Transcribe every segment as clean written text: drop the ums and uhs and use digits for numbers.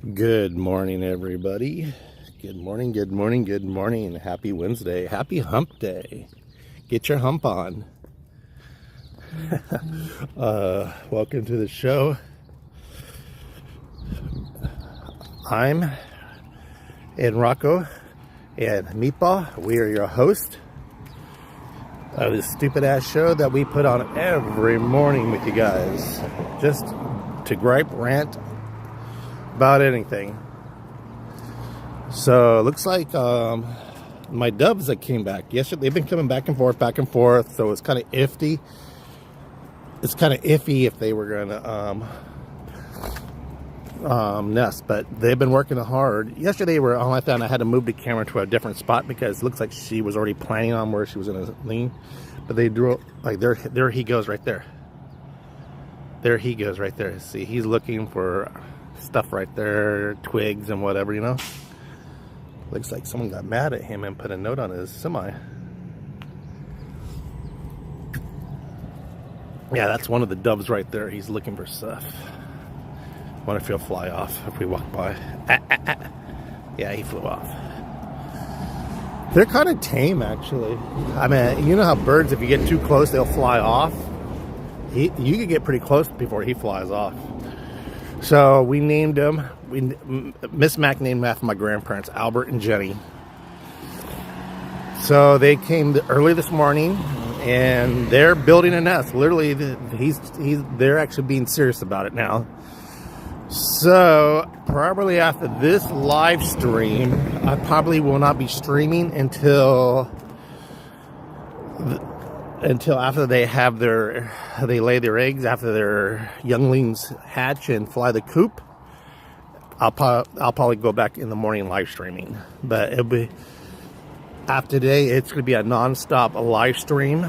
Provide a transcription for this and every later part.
Good morning, everybody. Good morning, good morning, good morning. Happy Wednesday. Happy hump day. Get your hump on. Welcome to the show. I'm Rocco and Meatball. We are your host of this stupid ass show that we put on every morning with you guys. Just to gripe, rant about anything. So it looks like my doves that came back yesterday, they've been coming back and forth, so it's kind of iffy. It's kind of iffy if they were gonna nest, but they've been working hard. Yesterday all I found I had to move the camera to a different spot because it looks like she was already planning on where she was gonna lean, but they drew like there he goes right there. There he goes right there. See, he's looking for stuff right there, twigs and whatever, you know. Looks like someone got mad at him and put a note on his semi. Yeah, that's one of the doves right there. He's looking for stuff. Wonder if he'll fly off if we walk by. Yeah, he flew off. They're kind of tame, actually. I mean, you know how birds, if you get too close, they'll fly off. You could get pretty close before he flies off. So we named him. Miss Mac named him after my grandparents, Albert and Jenny. So they came early this morning, and they're building a nest. Literally, they're actually being serious about it now. So probably after this live stream, I probably will not be streaming until after they lay their eggs, after their younglings hatch and fly the coop. I'll probably go back in the morning live streaming, but it'll be after today. It's going to be a non-stop live stream.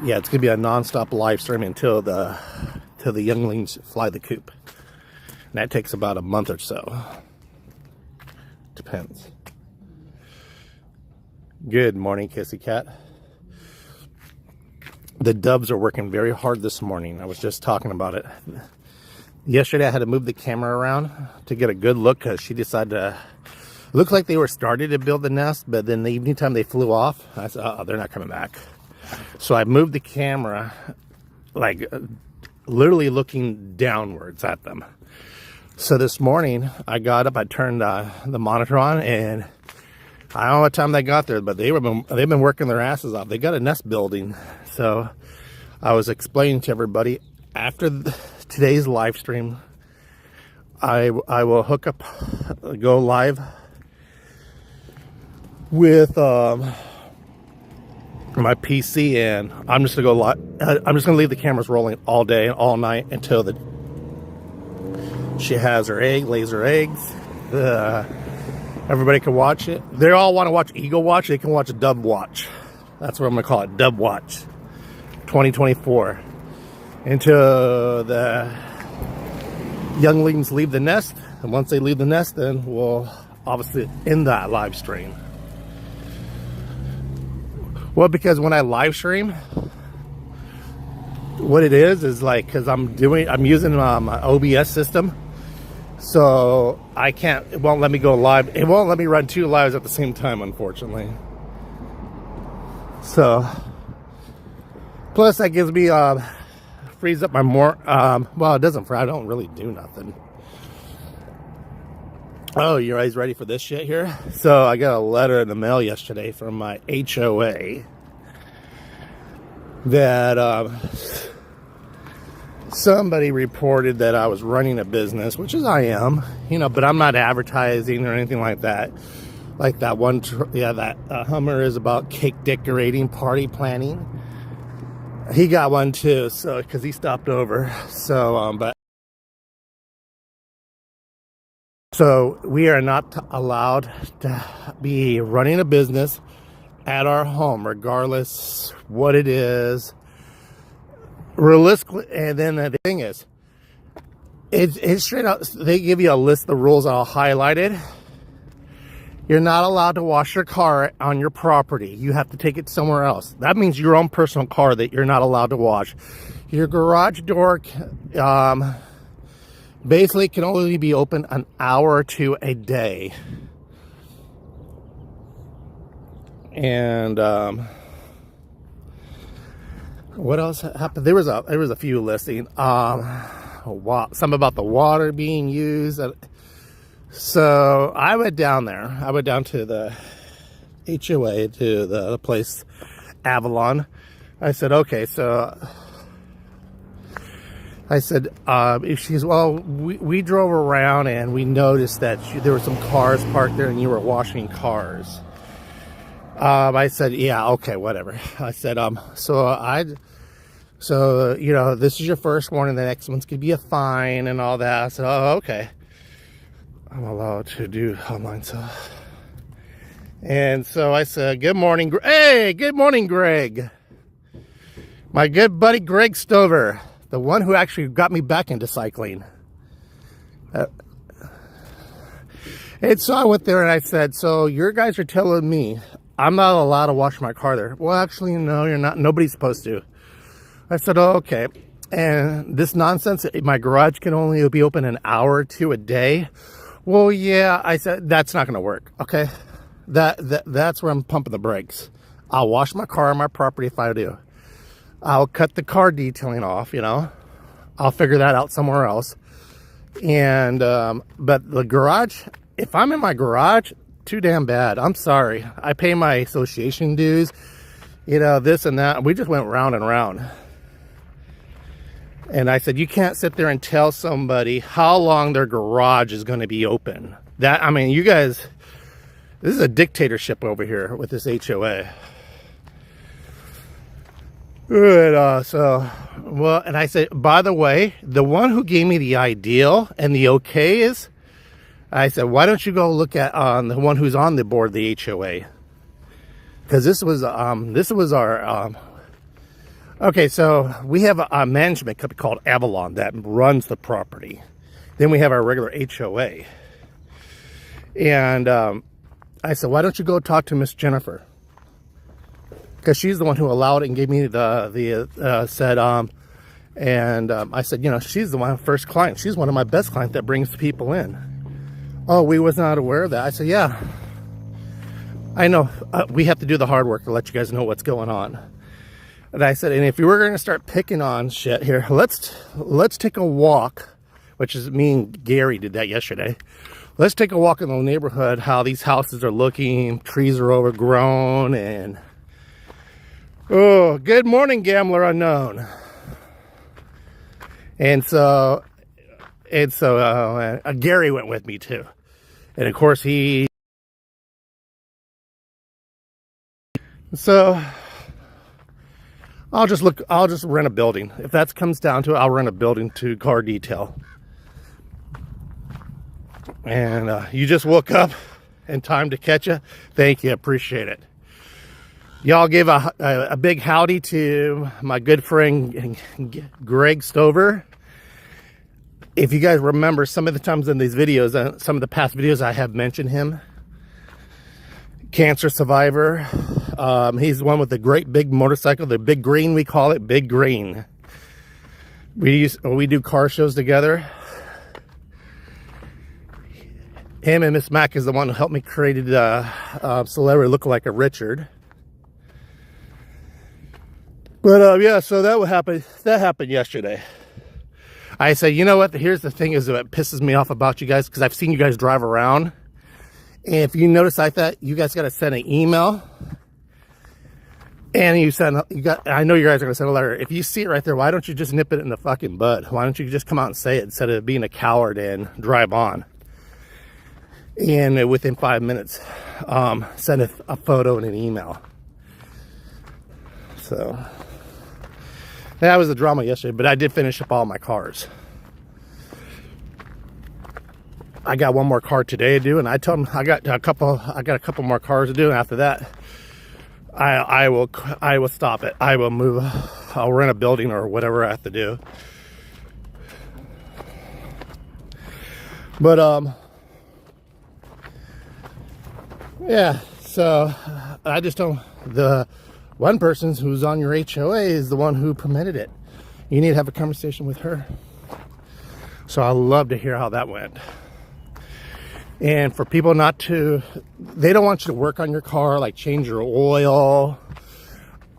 Yeah, it's going to be a non-stop live stream until the younglings fly the coop, and that takes about a month or so. Depends. Good morning, Kissy Cat. The doves are working very hard this morning. I was just talking about it. Yesterday I had to move the camera around to get a good look because she decided to look like they were starting to build the nest, but then the evening time they flew off. I said, oh, they're not coming back. So I moved the camera, like literally looking downwards at them. So this morning, I got up, I turned the monitor on, and I don't know what time they got there, but they've been working their asses off. They got a nest building. So I was explaining to everybody, after today's live stream, I will go live with my PC, and I'm just gonna go live. I'm just gonna leave the cameras rolling all day and all night until she has her egg, lays her eggs. Everybody can watch it. They all want to watch Eagle Watch. They can watch a Dove Watch. That's what I'm going to call it, Dove Watch 2024. Until the younglings leave the nest. And once they leave the nest, then we'll obviously end that live stream. Well, because when I live stream, what it is like, because I'm using my OBS system. So it won't let me go live. It won't let me run two lives at the same time, unfortunately. So, plus that gives me, frees up my well, it doesn't, I don't really do nothing. Oh, you guys ready for this shit here? So I got a letter in the mail yesterday from my HOA that, somebody reported that I was running a business, which is I am, but I'm not advertising or anything like that. Like that one, that Hummer is about cake decorating, party planning. He got one too, so because he stopped over. So, so we are not allowed to be running a business at our home, regardless what it is. Realistically, and then the thing is, it's straight out. They give you a list of the rules all highlighted, You're not allowed to wash your car on your property. You have to take it somewhere else. That means your own personal car that you're not allowed to wash. Your garage door basically can only be open an hour or two a day. And what else happened? There was a few listing. Some about the water being used. So I went down there. I went down to the HOA, to the place, Avalon. I said, okay, so I said, she's, well, we drove around and we noticed that there were some cars parked there and you were washing cars. I said, yeah, okay, whatever. I said, so, you know, this is your first warning. The next one's could be a fine and all that. I said, oh, okay. I'm allowed to do online stuff. And so I said, good morning. Hey, good morning, Greg. My good buddy, Greg Stover. The one who actually got me back into cycling. And so I went there and I said, so your guys are telling me I'm not allowed to wash my car there. Well, actually, no, you're not. Nobody's supposed to. I said, oh, okay. And this nonsense, my garage can only be open an hour or two a day. Well, yeah, I said, that's not going to work, okay? That's where I'm pumping the brakes. I'll wash my car on my property if I do. I'll cut the car detailing off, you know. I'll figure that out somewhere else. And, but the garage, if I'm in my garage, too damn bad. I'm sorry. I pay my association dues, you know, this and that. We just went round and round. And I said, you can't sit there and tell somebody how long their garage is going to be open. That, I mean, you guys, this is a dictatorship over here with this HOA. Good, well, and I said, by the way, the one who gave me the ideal and the okay is, I said, why don't you go look at the one who's on the board, the HOA? Because this was our, okay, so we have a management company called Avalon that runs the property. Then we have our regular HOA. And I said, why don't you go talk to Miss Jennifer? Because she's the one who allowed it and gave me I said, you know, she's the one first client. She's one of my best clients that brings people in. Oh, we was not aware of that. I said, yeah, I know. We have to do the hard work to let you guys know what's going on. And I said, and if you were going to start picking on shit here, let's take a walk, which is me and Gary did that yesterday. Let's take a walk in the neighborhood, how these houses are looking, trees are overgrown, and oh, good morning, Gambler Unknown. And so Gary went with me too. And of course so I'll just rent a building. If that comes down to it, I'll rent a building to car detail. And you just woke up in time to catch you. Thank you, appreciate it. Y'all give a big howdy to my good friend Greg Stover. If you guys remember, some of the times in these videos, some of the past videos, I have mentioned him. Cancer survivor. He's the one with the great big motorcycle, the Big Green, we call it, Big Green. We do car shows together. Him and Miss Mac is the one who helped me create a celebrity lookalike of Richard. But yeah, so that happened yesterday. I say, you know what? Here's the thing: is that pisses me off about you guys, because I've seen you guys drive around, and if you notice like that, you guys got to send an email, and I know you guys are gonna send a letter. If you see it right there, why don't you just nip it in the fucking bud? Why don't you just come out and say it instead of being a coward and drive on? And within 5 minutes, send a photo and an email. So that was the drama yesterday, but I did finish up all my cars. I got one more car today to do, and I told them I got a couple more cars to do, and after that, I will stop it. I will move. I'll rent a building or whatever I have to do. But Yeah, so I just don't. The one person who's on your HOA is the one who permitted it. You need to have a conversation with her. So I'd love to hear how that went. And for people not to, they don't want you to work on your car, like change your oil.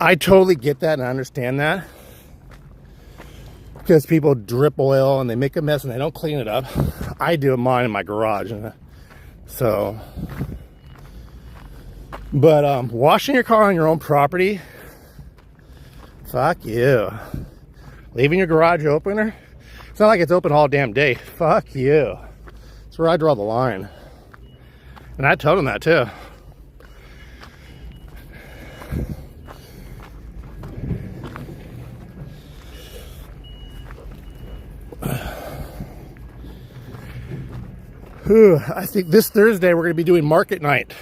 I totally get that and I understand that. Because people drip oil and they make a mess and they don't clean it up. I do mine in my garage. So, but washing your car on your own property, fuck you. Leaving your garage opener, it's not like it's open all damn day. Fuck you. That's where I draw the line. And I told him that too. I think this Thursday we're going to be doing market night.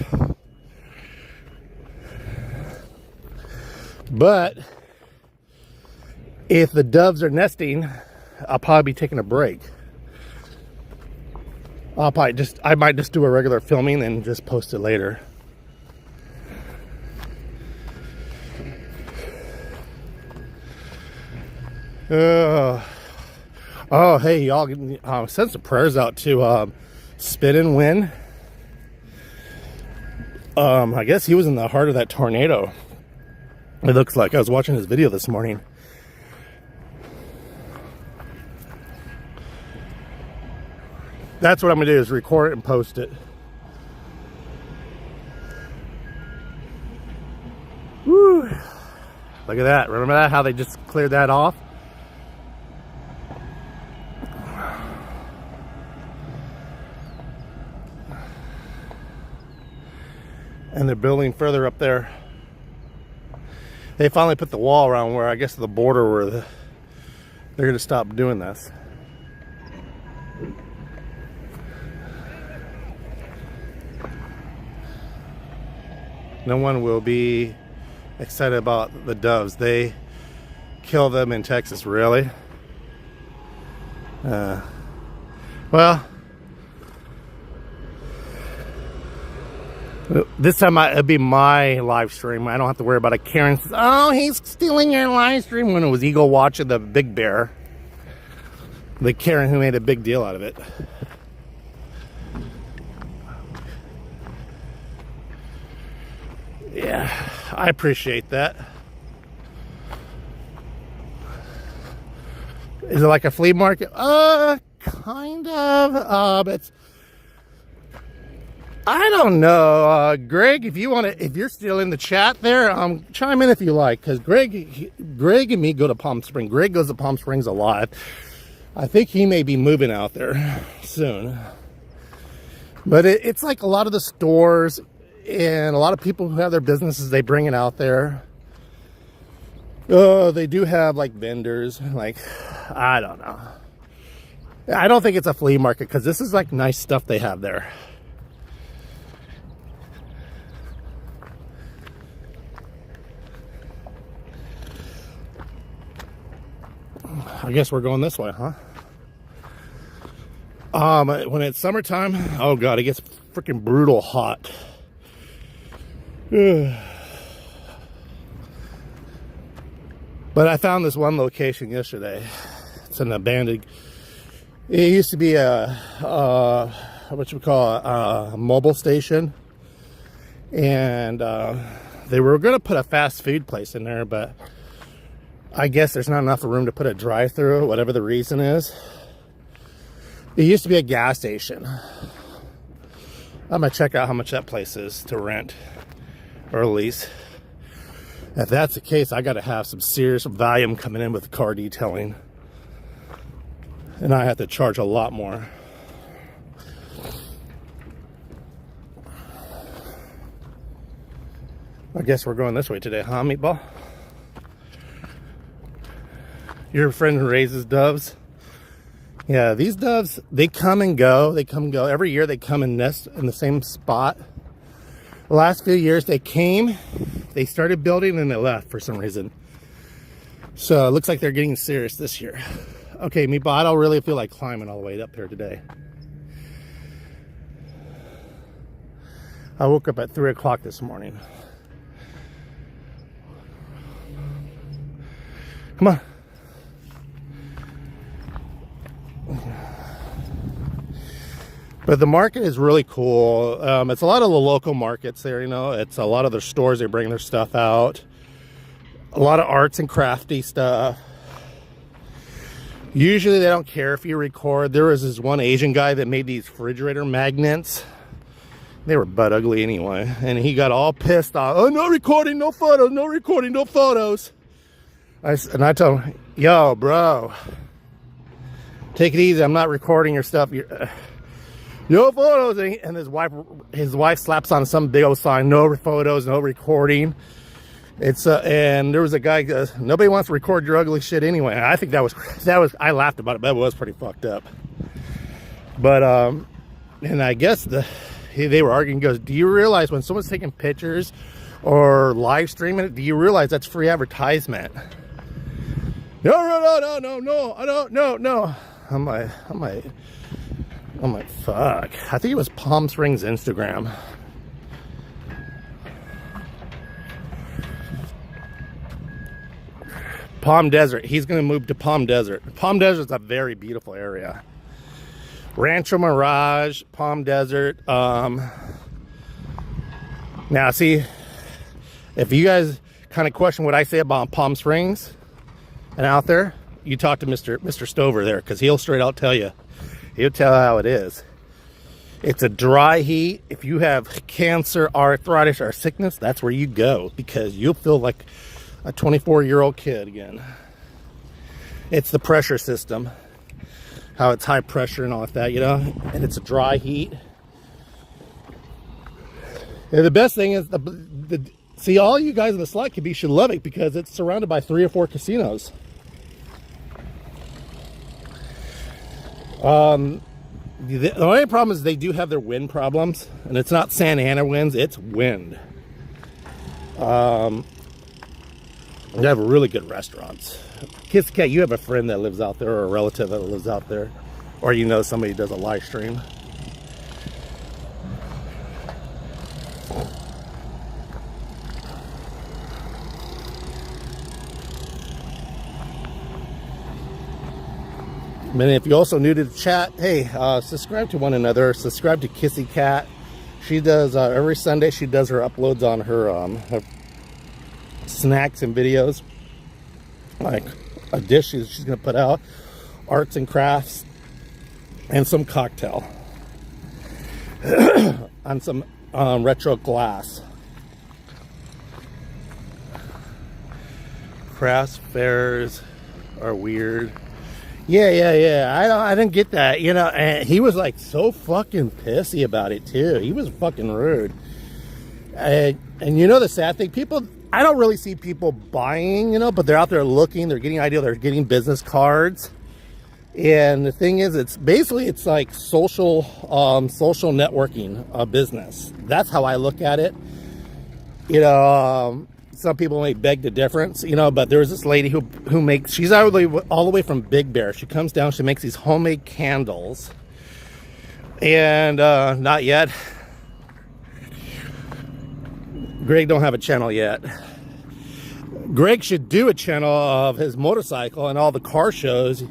But if the doves are nesting, I'll probably be taking a break. I might just do a regular filming and just post it later. Oh, hey, y'all, send some prayers out to Spit and Win. I guess he was in the heart of that tornado. It looks like. I was watching his video this morning. That's what I'm gonna do, is record it and post it. Woo! Look at that. Remember that? How they just cleared that off? And they're building further up there. They finally put the wall around where, I guess, the border where they're going to stop doing this. No one will be excited about the doves. They kill them in Texas, really? Well, this time it'll be my live stream. I don't have to worry about a Karen says, oh, he's stealing your live stream, when it was Eagle watching the Big Bear. The Karen who made a big deal out of it. Yeah, I appreciate that. Is it like a flea market? Kind of. It's, I don't know. Greg, if you're still in the chat there, chime in if you like, because Greg and me go to Palm Springs. Greg goes to Palm Springs a lot. I think he may be moving out there soon. But it's like a lot of the stores and a lot of people who have their businesses, they bring it out there. Oh, they do have like vendors, like, I don't know. I don't think it's a flea market, because this is like nice stuff they have there. I guess we're going this way, huh? When it's summertime, oh god, it gets freaking brutal hot. But I found this one location yesterday. It's an abandoned. It used to be a what you call a mobile station, and they were going to put a fast food place in there, but I guess there's not enough room to put a drive-through, whatever the reason is. It used to be a gas station. I'm gonna check out how much that place is to rent or lease. If that's the case, I gotta have some serious volume coming in with car detailing, and I have to charge a lot more. I guess we're going this way today, huh, Meatball? Your friend who raises doves? Yeah, these doves, they come and go. They come and go. Every year they come and nest in the same spot. The last few years they came, they started building, and they left for some reason. So it looks like they're getting serious this year. Okay, Meatball, I don't really feel like climbing all the way up here today. I woke up at 3 o'clock this morning. Come on. But the market is really cool. It's a lot of the local markets there, you know. It's a lot of their stores, they bring their stuff out. A lot of arts and crafty stuff. Usually they don't care if you record. There was this one Asian guy that made these refrigerator magnets. They were butt ugly anyway. And he got all pissed off. Oh, no recording, no photos, no recording, no photos. And I told him, yo, bro, take it easy. I'm not recording your stuff. No photos. And his wife slaps on some big old sign, no photos, no recording. It's and there was a guy goes, nobody wants to record your ugly shit anyway. I think that was I laughed about it, but it was pretty fucked up. But and I guess they were arguing. He goes, do you realize when someone's taking pictures or live streaming it, do you realize that's free advertisement? No, I don't, no. I'm like, fuck. I think it was Palm Springs Instagram. Palm Desert. He's going to move to Palm Desert. Palm Desert is a very beautiful area. Rancho Mirage, Palm Desert. Now, see, if you guys kind of question what I say about Palm Springs and out there, you talk to Mr. Stover there, because he'll straight out tell you. He'll tell how it is. It's a dry heat. If you have cancer, arthritis, or sickness, that's where you go, because you'll feel like a 24-year-old kid again. It's the pressure system, how it's high pressure and all of that, you know, and it's a dry heat. And the best thing is see, all you guys in the slot could be should love it, because it's surrounded by 3 or 4 casinos. The only problem is they do have their wind problems, and it's not Santa Ana winds, it's wind. They have really good restaurants. Kiss Cat, you have a friend that lives out there, or a relative that lives out there, or you know somebody who does a live stream. And if you're also new to the chat, hey, subscribe to one another. Subscribe to Kissy Cat. She does every Sunday. She does her uploads on her snacks and videos, like a dish she's gonna put out, arts and crafts, and some cocktail on some retro glass. Crafts fairs are weird. Yeah. I didn't get that, you know. And he was like so fucking pissy about it too. He was fucking rude. And you know the sad thing, people, I don't really see people buying, you know, but they're out there looking, they're getting ideas, they're getting business cards. And the thing is, it's like social networking business. That's how I look at it. You know, some people may beg the difference, you know, but there's this lady who makes, she's all the way from Big Bear. She comes down, she makes these homemade candles. And not yet. Greg don't have a channel yet. Greg should do a channel of his motorcycle and all the car shows.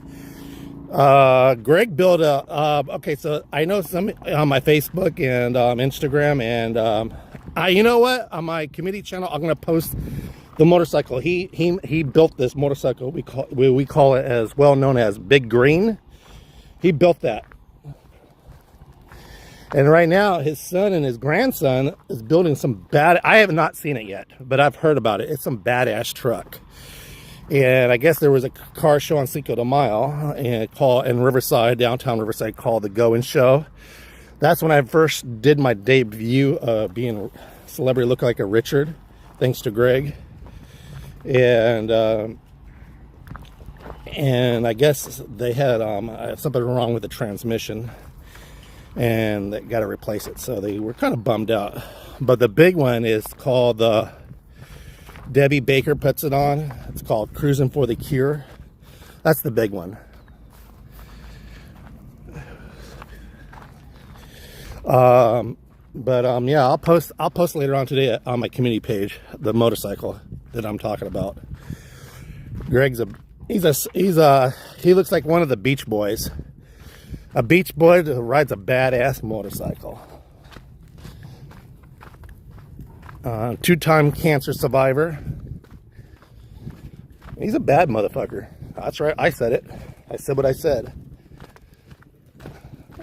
Greg built okay, so I know some on my Facebook and Instagram, and you know what, on my community channel I'm gonna post the motorcycle. He built this motorcycle. We call it, as well known as Big Green. He built that. And right now, his son and his grandson is building some I have not seen it yet, but I've heard about it. It's some badass truck. And I guess there was a car show on Cinco de Mayo in Riverside, downtown Riverside, called the Go and Show. That's when I first did my debut of being a celebrity looking like a Richard, thanks to Greg. And I guess they had something wrong with the transmission, and they got to replace it, so they were kind of bummed out. But the big one is called Debbie Baker puts it on. It's called Cruising for the Cure. That's the big one. But yeah, I'll post later on today on my community page the motorcycle that I'm talking about. Greg's he looks like one of the Beach Boys. A beach boy who rides a badass motorcycle. Two-time cancer survivor. He's a bad motherfucker. That's right, I said it. I said what I said.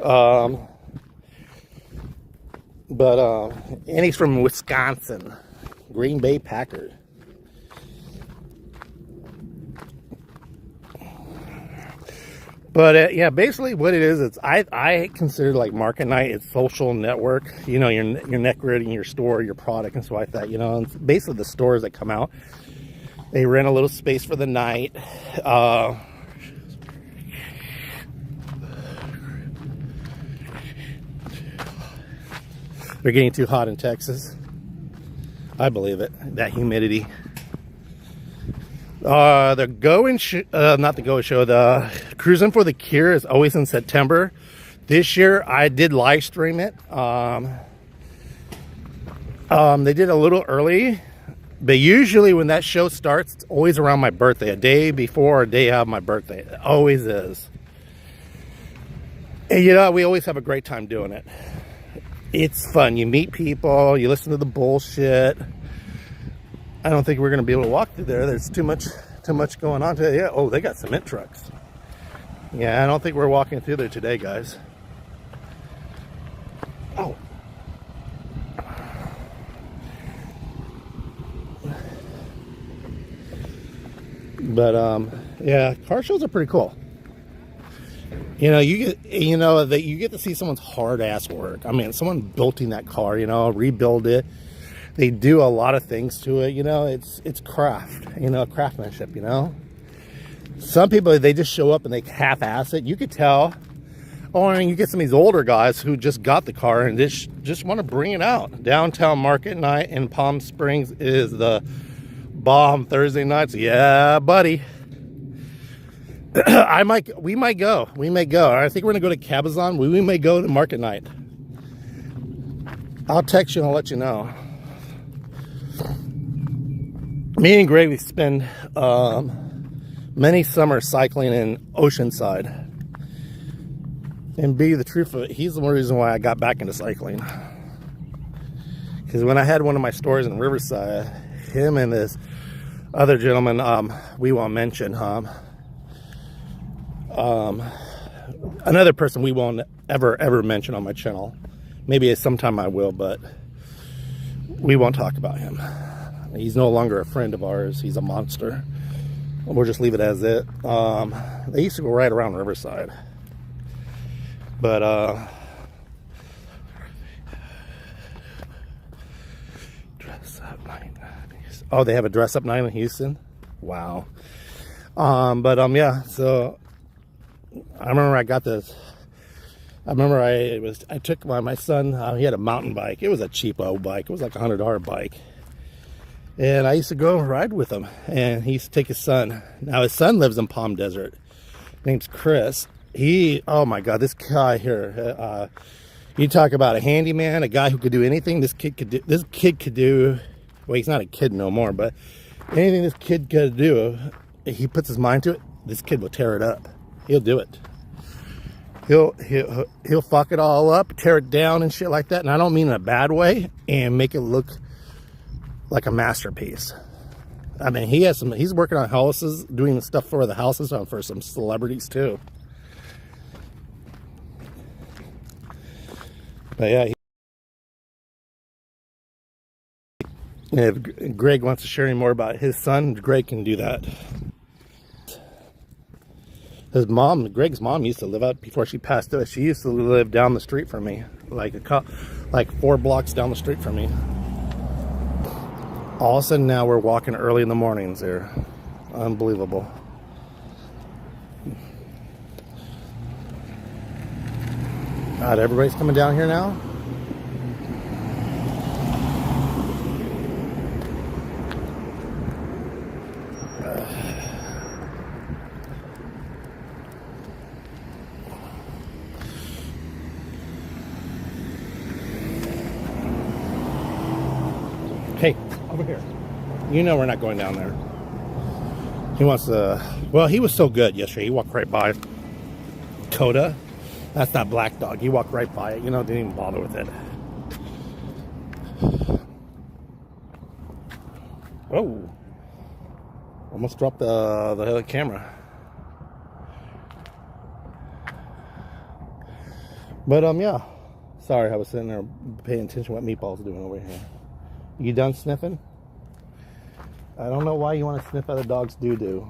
And he's from Wisconsin. Green Bay Packers. But yeah, basically what it is, I consider like market night, it's social network. You know, you're networking your store, your product, and stuff like that. You know, and it's basically the stores that come out, they rent a little space for the night. They're getting too hot in Texas. I believe it. That humidity. The Cruising for the Cure is always in September. This year I did live stream it. They did a little early, but usually when that show starts, it's always around my birthday, a day before or a day of my birthday. It always is. And you know, we always have a great time doing it. It's fun. You meet people, you listen to the bullshit. I don't think we're going to be able to walk through there. There's too much going on today. Yeah. Oh, they got cement trucks. Yeah, I don't think we're walking through there today, guys. Oh. But yeah, car shows are pretty cool. You know, you get to see someone's hard ass work. I mean, someone building that car, you know, rebuild it. They do a lot of things to it, you know. It's craft, you know, craftsmanship, you know. Some people, they just show up and they half-ass it. You could tell. Or you get some of these older guys who just got the car and just want to bring it out. Downtown Market Night in Palm Springs is the bomb Thursday nights. Yeah, buddy. We might go. I think we're gonna go to Cabazon. We may go to Market Night. I'll text you and I'll let you know. Me and Greg, we spend many summers cycling in Oceanside. And be the truth of it, he's the one reason why I got back into cycling. Because when I had one of my stores in Riverside, him and this other gentleman, we won't mention, another person we won't ever mention on my channel. Maybe sometime I will, but we won't talk about him. He's no longer a friend of ours. He's a monster. We'll just leave it as it. They used to go right around Riverside. But, dress up night. Oh, they have a dress up night in Houston? Wow. Yeah, so I remember I got this. I remember I took my son, he had a mountain bike. It was a cheapo bike. It was like a $100 bike. And I used to go ride with him. And he used to take his son. Now his son lives in Palm Desert. His name's Chris. Oh my God, this guy here. You talk about a handyman, a guy who could do anything this kid could do. Well, he's not a kid no more, but anything this kid could do, if he puts his mind to it, this kid will tear it up. He'll do it. He'll fuck it all up, tear it down and shit like that. And I don't mean in a bad way, and make it look like a masterpiece. I mean, he's working on houses, doing stuff for the houses, for some celebrities too. But yeah, if Greg wants to share any more about his son, Greg can do that. Greg's mom used to live out before she passed away. She used to live down the street from me, like 4 blocks down the street from me. All of a sudden now we're walking early in the mornings there. Unbelievable. God, everybody's coming down here now. You know we're not going down there. He wants to... Well, he was so good yesterday. He walked right by Coda. That's that black dog. He walked right by it. You know, didn't even bother with it. Oh. Almost dropped the camera. But, yeah. Sorry, I was sitting there paying attention to what Meatball's doing over here. You done sniffing? I don't know why you want to sniff other dogs' doo-doo.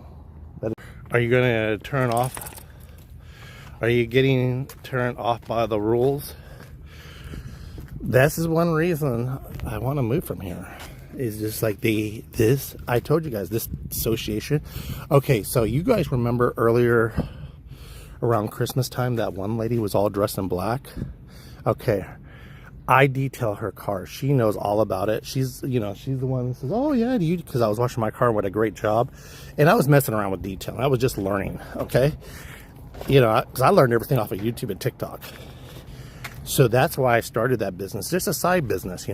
Are you going to turn off? Are you getting turned off by the rules? This is one reason I want to move from here. It's just like I told you guys, this association. Okay, so you guys remember earlier around Christmas time that one lady was all dressed in black? Okay, I detail her car. She knows all about it. She's the one that says, oh yeah, because I was washing my car, what a great job. And I was messing around with detailing. I was just learning, okay? Because I learned everything off of YouTube and TikTok. So that's why I started that business. Just a side business,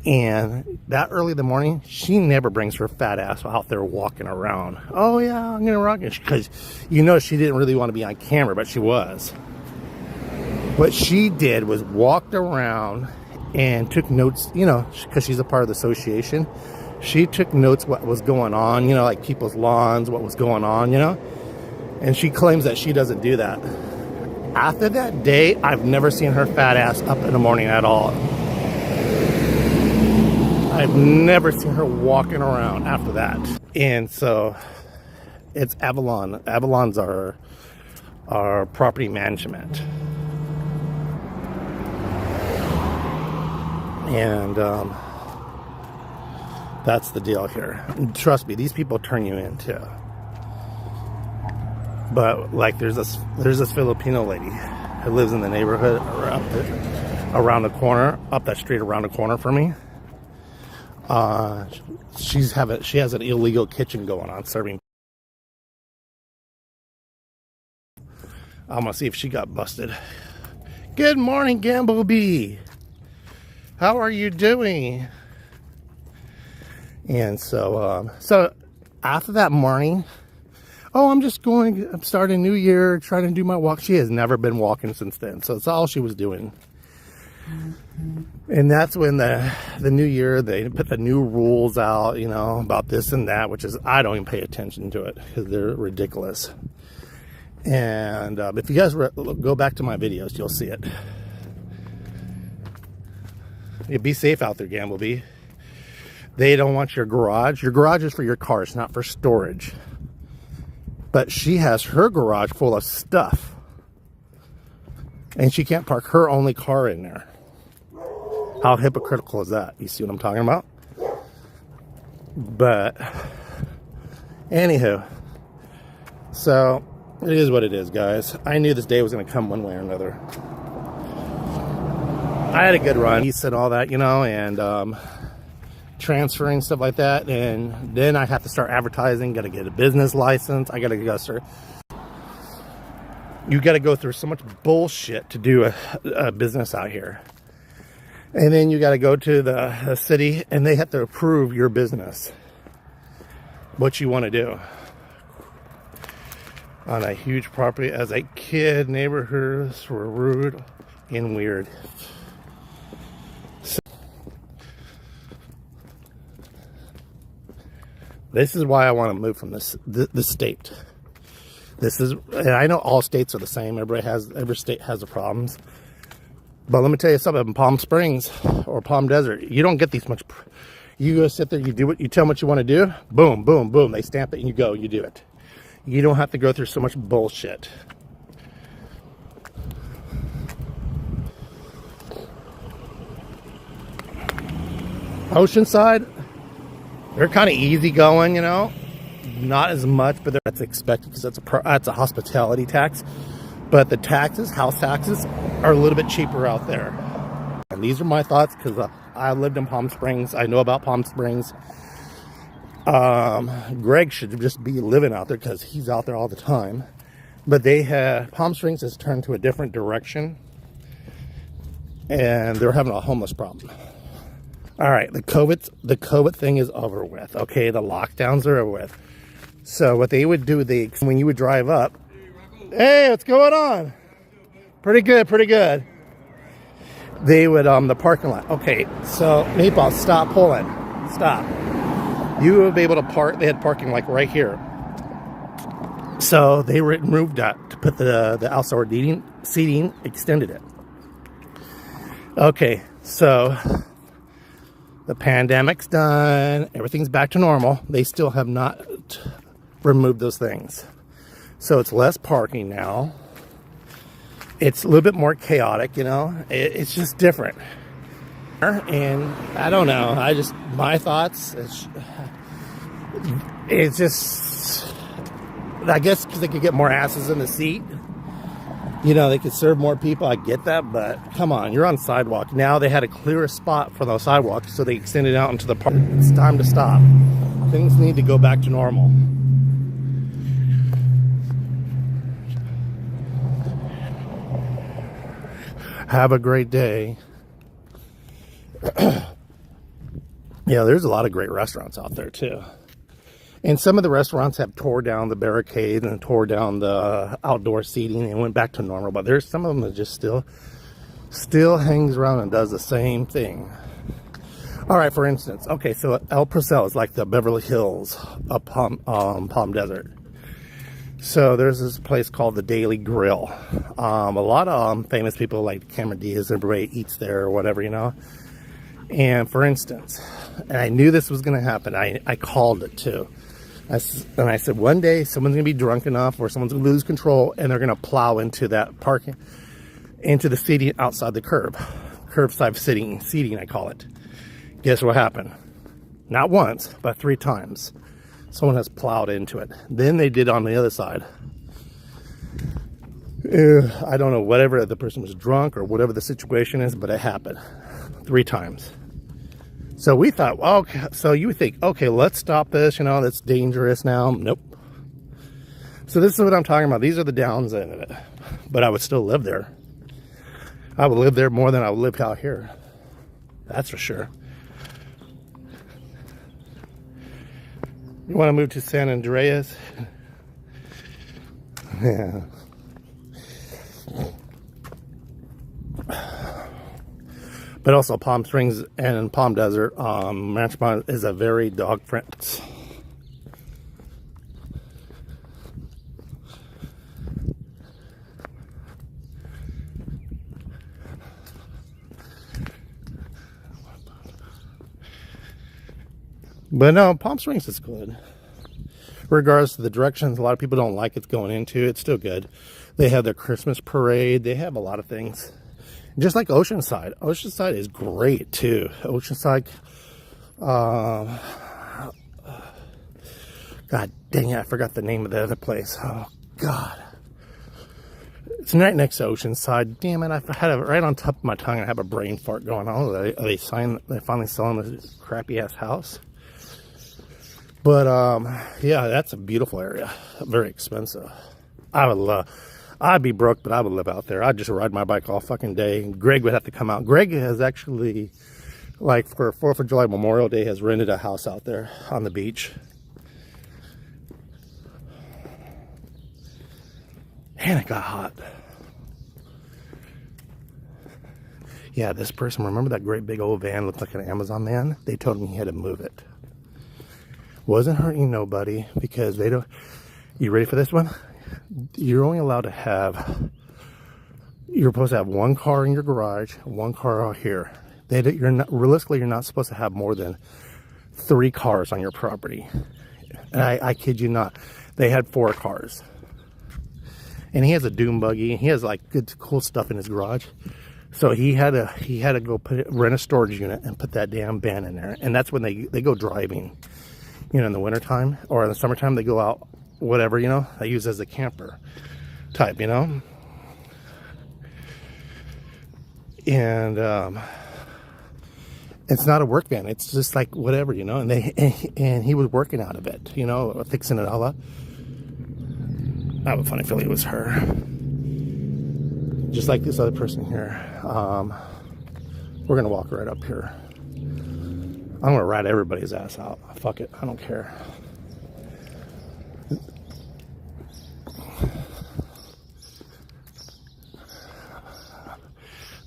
And that early in the morning, she never brings her fat ass out there walking around. Oh yeah, I'm going to rock it. Because, she didn't really want to be on camera, but she was. What she did was walked around and took notes, because she's a part of the association. She took notes what was going on, like people's lawns, what was going on, And she claims that she doesn't do that. After that day, I've never seen her fat ass up in the morning at all. I've never seen her walking around after that. And so it's Avalon. Avalon's our property management. And that's the deal here. And trust me, these people turn you in too. But like there's this Filipino lady who lives in the neighborhood around the corner, up that street around the corner from me. She has an illegal kitchen going on serving. I'm gonna see if she got busted. Good morning, Gamblebee. How are you doing? And so after that morning, I'm starting a new year, trying to do my walk. She has never been walking since then. So that's all she was doing. And that's when the new year, they put the new rules out, about this and that, which is, I don't even pay attention to it because they're ridiculous. And if you guys go back to my videos, you'll see it. Be safe out there, Gamblebee. They don't want your garage. Your garage is for your cars, not for storage. But she has her garage full of stuff. And she can't park her only car in there. How hypocritical is that? You see what I'm talking about? But, anywho. So, it is what it is, guys. I knew this day was going to come one way or another. I had a good run. He said all that, and transferring stuff like that. And then I have to start advertising. Got to get a business license. I got to go start. You got to go through so much bullshit to do a business out here. And then you got to go to the city and they have to approve your business. What you want to do. On a huge property. As a kid, neighborhoods were rude and weird. So, this is why I want to move from this state. And I know all states are the same. Every state has their problems. But let me tell you something, in Palm Springs or Palm Desert, you don't get these much. You go sit there, you tell them what you want to do, boom, boom, boom. They stamp it and you do it. You don't have to go through so much bullshit. Oceanside, they're kind of easy going, not as much, but that's expected because that's a hospitality tax. But the taxes, house taxes, are a little bit cheaper out there. And these are my thoughts because I lived in Palm Springs. I know about Palm Springs. Greg should just be living out there because he's out there all the time. But Palm Springs has turned to a different direction. And they're having a homeless problem. All right, the COVID thing is over with. Okay, the lockdowns are over with. So what they would do, when you would drive up, hey, what's going on? Pretty good, pretty good. They would the parking lot. Okay, so Meatball, stop pulling, stop. You would be able to park. They had parking like right here. So they removed that to put the outdoor seating, extended it. Okay, so the pandemic's done. Everything's back to normal. They still have not removed those things. So it's less parking now. It's a little bit more chaotic, you know. It's just different. And I don't know. My thoughts. It's just, I guess because they could get more asses in the seat. You know, they could serve more people. I get that, but come on, you're on sidewalk. Now they had a clearer spot for those sidewalks, so they extended out into the park. It's time to stop. Things need to go back to normal. Have a great day. Yeah, there's a lot of great restaurants out there too. And some of the restaurants have tore down the barricade and tore down the outdoor seating and went back to normal. But there's some of them that just still hangs around and does the same thing. All right, for instance, okay, so El Porcel is like the Beverly Hills of Palm Desert. So there's this place called the Daily Grill. A lot of famous people like Cameron Diaz, everybody eats there or whatever, you know. And for instance, and I knew this was going to happen. I called it too. And I said, one day someone's going to be drunk enough or someone's going to lose control and they're going to plow into that parking, into the seating outside the curbside seating, I call it. Guess what happened? Not once, but 3 times. Someone has plowed into it. Then they did on the other side. I don't know, whatever, the person was drunk or whatever the situation is, but it happened 3 times. So we thought, well, okay, so you would think, okay, let's stop this, you know, that's dangerous now. Nope. So this is what I'm talking about. These are the downs of it. But I would still live there. I would live there more than I would live out here. That's for sure. You want to move to San Andreas? Yeah. But also Palm Springs and Palm Desert, Ranch Pond is a very dog friendly. But no, Palm Springs is good. Regardless of the directions, a lot of people don't like it going into. It's still good. They have their Christmas parade. They have a lot of things. Just like Oceanside. Oceanside is great too. Oceanside, God dang it, I forgot the name of the other place. Oh God. It's right next to Oceanside. Damn it, I had it right on top of my tongue. I have a brain fart going on. Are they finally selling this crappy ass house? But yeah, that's a beautiful area. Very expensive. I'd be broke, but I would live out there. I'd just ride my bike all fucking day. Greg would have to come out. Greg has actually, like for 4th of July Memorial Day, has rented a house out there on the beach. And it got hot. Yeah, this person, remember that great big old van looked like an Amazon van? They told me he had to move it. Wasn't hurting nobody because they don't. You ready for this one? You're only allowed to have. You're supposed to have 1 car in your garage, 1 car out here. You're not realistically. You're not supposed to have more than 3 cars on your property. And I kid you not, they had 4 cars. And he has a dune buggy. He has like good, cool stuff in his garage. So he had to go rent a storage unit and put that damn van in there. And that's when they go driving. You know, in the wintertime or in the summertime, they go out, whatever, you know, they use as a camper type, you know. And it's not a work van. It's just like whatever, you know. And he was working out of it, you know, fixing it all up. I have a funny feeling it was her. Just like this other person here. We're gonna walk right up here. I'm gonna rat everybody's ass out. Fuck it, I don't care.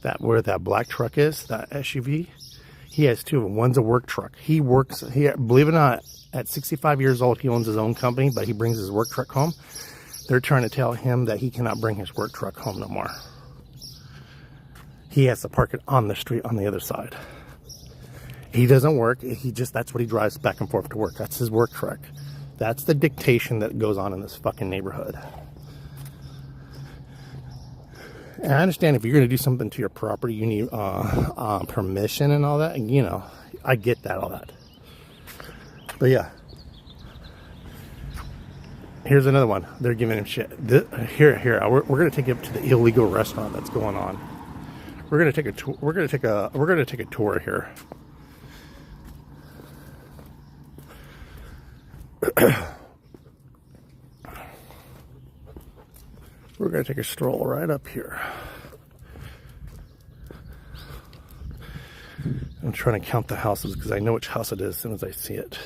That where that black truck is, that SUV, he has two of them. One's a work truck. He works, believe it or not, at 65 years old, he owns his own company, but he brings his work truck home. They're trying to tell him that he cannot bring his work truck home no more. He has to park it on the street on the other side. He doesn't work. That's what he drives back and forth to work. That's his work truck. That's the dictation that goes on in this fucking neighborhood. And I understand if you're going to do something to your property, you need permission and all that. And, you know, I get that, all that. But yeah. Here's another one. They're giving him shit. We're going to take him to the illegal restaurant that's going on. We're going to take a tour. We're going to take a tour here. We're going to take a stroll right up here. I'm trying to count the houses because I know which house it is as soon as I see it.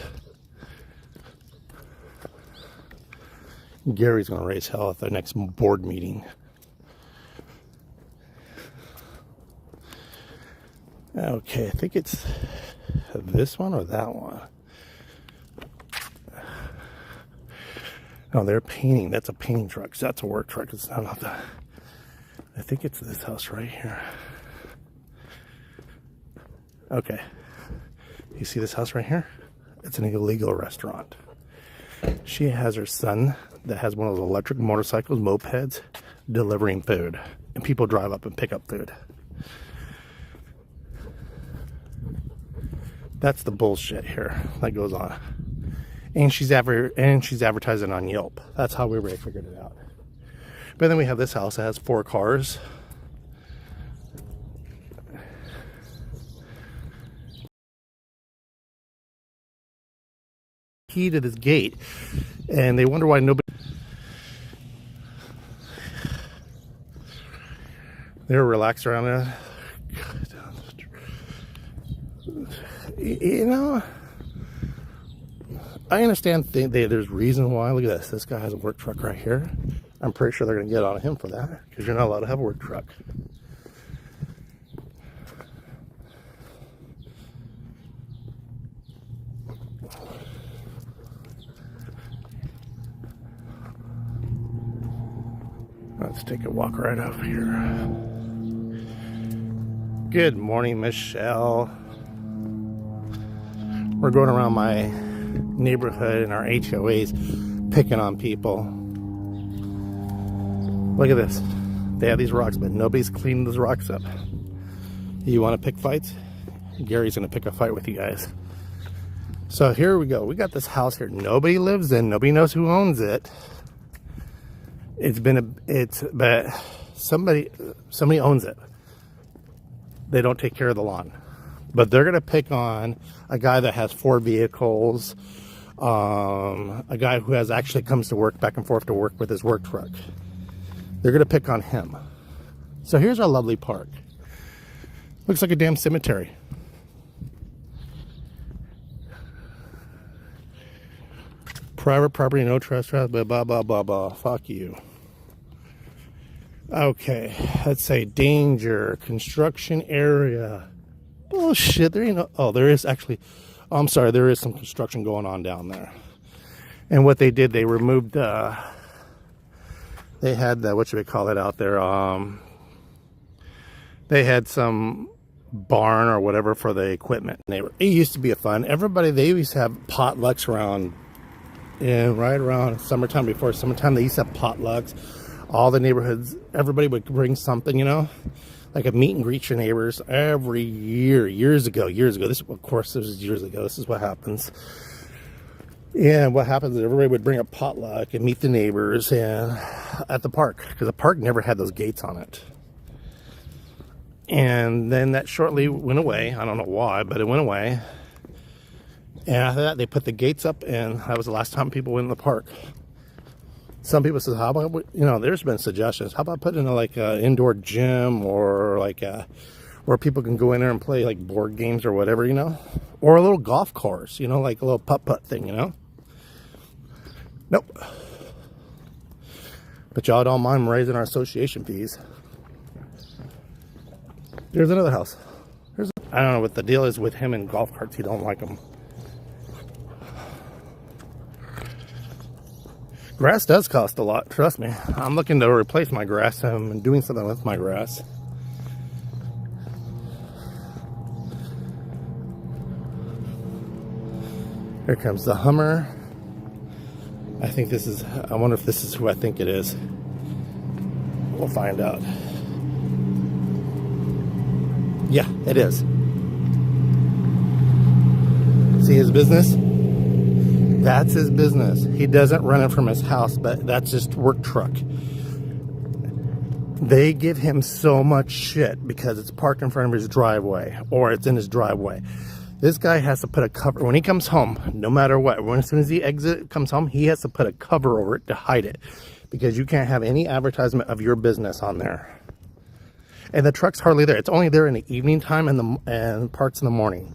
Gary's going to raise hell at the next board meeting. Okay, I think it's this one or that one. No, they're painting. That's a painting truck. That's a work truck. It's not that. I think it's this house right here. Okay. You see this house right here? It's an illegal restaurant. She has her son that has one of those electric motorcycles, mopeds, delivering food. And people drive up and pick up food. That's the bullshit here that goes on. And she's advertising on Yelp. That's how we really figured it out. But then we have this house that has 4 cars. Key to this gate, and they wonder why nobody. They're relaxed around there. You know, I understand there's reason why. Look at this. This guy has a work truck right here. I'm pretty sure they're going to get on him for that because you're not allowed to have a work truck. Let's take a walk right up here. Good morning, Michelle. We're going around my neighborhood and our HOAs picking on people. Look at this. They have these rocks, but nobody's cleaning those rocks up. You want to pick fights? Gary's going to pick a fight with you guys. So here we go. We got this house here. Nobody lives in. Nobody knows who owns it. But somebody owns it. They don't take care of the lawn. But they're going to pick on a guy that has 4 vehicles, a guy who actually comes to work, back and forth to work with his work truck. They're going to pick on him. So here's our lovely park. Looks like a damn cemetery. Private property, no trespass, blah, blah, blah, blah, blah. Fuck you. Okay, let's say danger, construction area. Bullshit, there ain't no, oh, there is actually, oh, I'm sorry, there is some construction going on down there. And what they did, they removed, they had the, what should we call it out there? They had some barn or whatever for the equipment. It used to be a fun, they used to have potlucks around, right around summertime, before summertime, they used to have potlucks. All the neighborhoods, everybody would bring something, you know, like a meet and greet your neighbors every year, years ago. This, of course, this was years ago. This is what happens. And what happens is everybody would bring a potluck and meet the neighbors and at the park, because the park never had those gates on it. And then that shortly went away. I don't know why, but it went away. And after that, they put the gates up, and that was the last time people went in the park. Some people say, how about, you know, there's been suggestions. How about putting in like an indoor gym or like a where people can go in there and play like board games or whatever, you know, or a little golf course, you know, like a little putt-putt thing, you know. Nope. But y'all don't mind raising our association fees. There's another house. I don't know what the deal is with him and golf carts. He don't like them. Grass does cost a lot, trust me. I'm looking to replace my grass. I'm doing something with my grass. Here comes the Hummer. I think this is, I wonder if this is who I think it is. We'll find out. Yeah, it is. See his business? That's his business. He doesn't run it from his house, but that's just work truck. They give him so much shit because it's parked in front of his driveway or it's in his driveway. This guy has to put a cover when he comes home, no matter what. As soon as he comes home, he has to put a cover over it to hide it because you can't have any advertisement of your business on there. And the truck's hardly there. It's only there in the evening time and parts in the morning.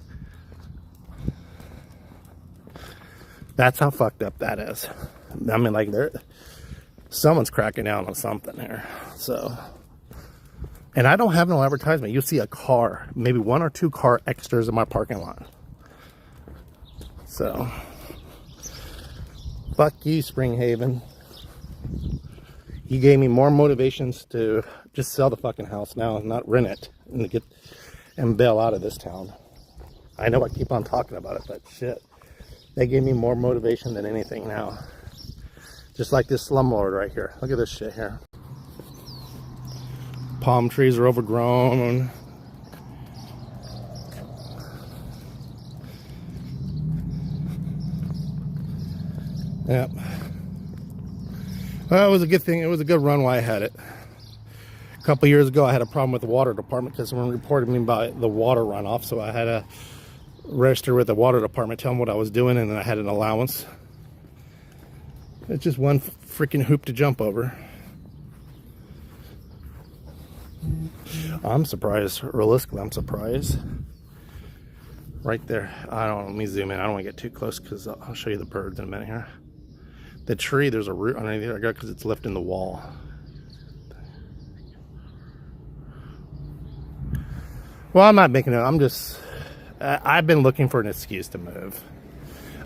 That's how fucked up that is. I mean, like, someone's cracking down on something here. So, and I don't have no advertisement. You'll see a car, maybe 1 or 2 car extras in my parking lot. So, fuck you, Springhaven. You gave me more motivations to just sell the fucking house now and not rent it and bail out of this town. I know I keep on talking about it, but shit. They gave me more motivation than anything now. Just like this slumlord right here. Look at this shit here. Palm trees are overgrown. Yep. Well, it was a good thing. It was a good run while I had it. A couple years ago, I had a problem with the water department because someone reported me about the water runoff, so I had to register with the water department, tell them what I was doing, and then I had an allowance. It's just one freaking hoop to jump over. I'm surprised. Realistically, I'm surprised. Right there. I don't know. Let me zoom in. I don't want to get too close because I'll show you the birds in a minute here. The tree, there's a root underneath it because it's lifting the wall. Well, I'm not making it. I'm just... I've been looking for an excuse to move.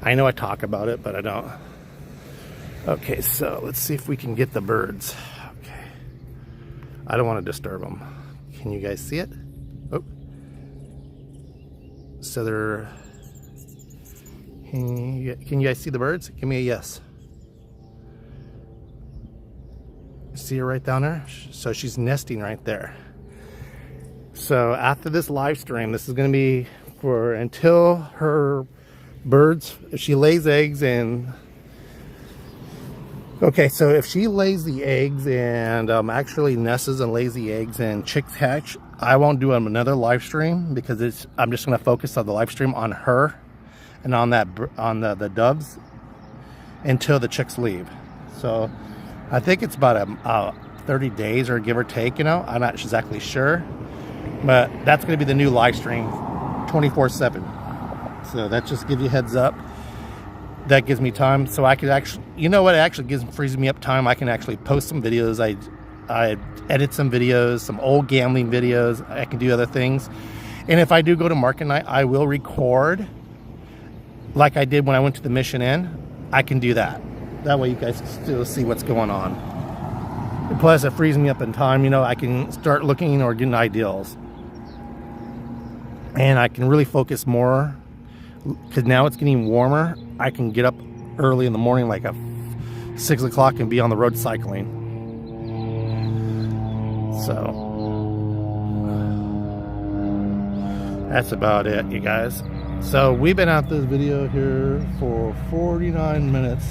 I know I talk about it, but I don't. Okay, so let's see if we can get the birds. Okay. I don't want to disturb them. Can you guys see it? Oh. So they're... Can you guys see the birds? Give me a yes. See her right down there? So she's nesting right there. So after this live stream, this is going to be for until her birds, if she lays eggs and... Okay, so if she lays the eggs and actually nests and lays the eggs and chicks hatch, I won't do another live stream because I'm just going to focus on the live stream on her and on the doves until the chicks leave. So I think it's about 30 days or give or take, you know. I'm not exactly sure, but that's going to be the new live stream 24/7. So that just gives you a heads up. That gives me time so I could actually, you know what, it actually frees me up time. I can actually post some videos. I edit some videos, some old gambling videos. I can do other things. And if I do go to market night, I will record like I did when I went to the Mission Inn. I can do that. That way you guys can still see what's going on. And plus, it frees me up in time. You know, I can start looking or getting ideals. And I can really focus more because now it's getting warmer. I can get up early in the morning, like 6 o'clock, and be on the road cycling. So that's about it, you guys. So we've been at this video here for 49 minutes.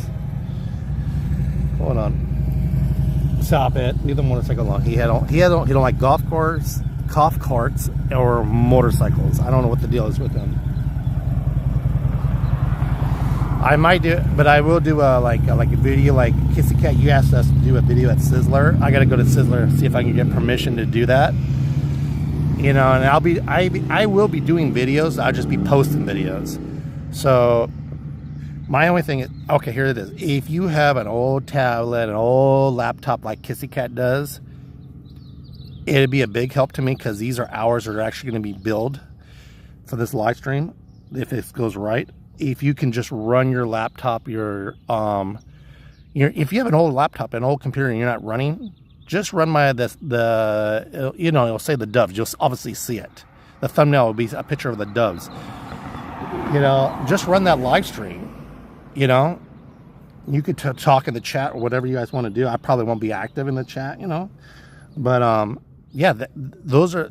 Hold on. Stop it. Leave the motorcycle alone. He don't like golf carts, or motorcycles. I don't know what the deal is with him. I might do it, but I will do like a video like Kissy Cat. You asked us to do a video at Sizzler. I gotta go to Sizzler and see if I can get permission to do that. you know, and I will be doing videos. I'll just be posting videos. So my only thing is, okay, here it is. If you have an old tablet, an old laptop like Kissy Cat does, it'd be a big help to me, because these are hours that are actually going to be billed for this live stream if this goes right. If you can just run your laptop, if you have an old laptop, an old computer, and you're not running, just run you know, it'll say the doves. You'll obviously see it. The thumbnail will be a picture of the doves. You know, just run that live stream. You know, you could talk in the chat or whatever you guys want to do. I probably won't be active in the chat, you know, but yeah, those are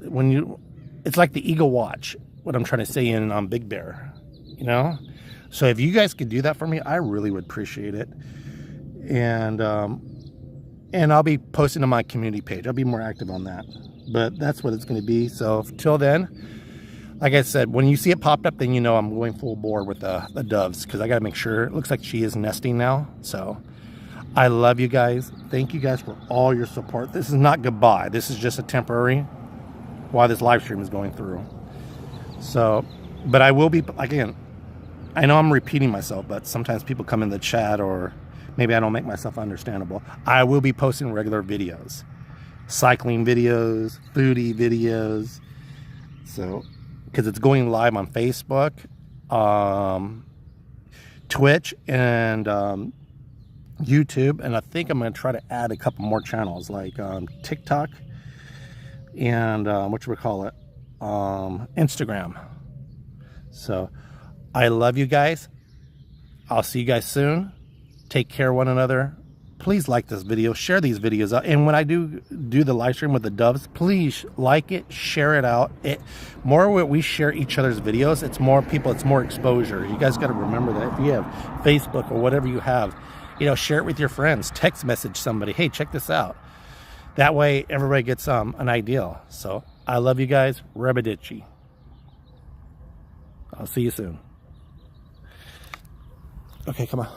it's like the Eagle Watch, what I'm trying to say in Big Bear, you know. So if you guys could do that for me, I really would appreciate it. And I'll be posting to my community page. I'll be more active on that, but that's what it's going to be. So till then, like I said, when you see it popped up, then you know I'm going full bore with the doves, because I got to make sure. It looks like she is nesting now. So I love you guys. Thank you guys for all your support. This is not goodbye. This is just a temporary while this live stream is going through. So, but I will be, again, I know I'm repeating myself, but sometimes people come in the chat, or maybe I don't make myself understandable. I will be posting regular videos, cycling videos, foodie videos. So, because it's going live on Facebook, Twitch, and YouTube, and I think I'm going to try to add a couple more channels like TikTok and Instagram. So I love you guys. I'll see you guys soon. Take care of one another. Please like this video, share these videos out, and when I do the live stream with the doves, please like it, share it out. More when we share each other's videos, it's more people, it's more exposure. You guys got to remember that. If you have Facebook or whatever you have, you know, share it with your friends, text message somebody, hey, check this out. That way everybody gets an idea. So I love you guys. Rebadici. I'll see you soon. Okay, come on.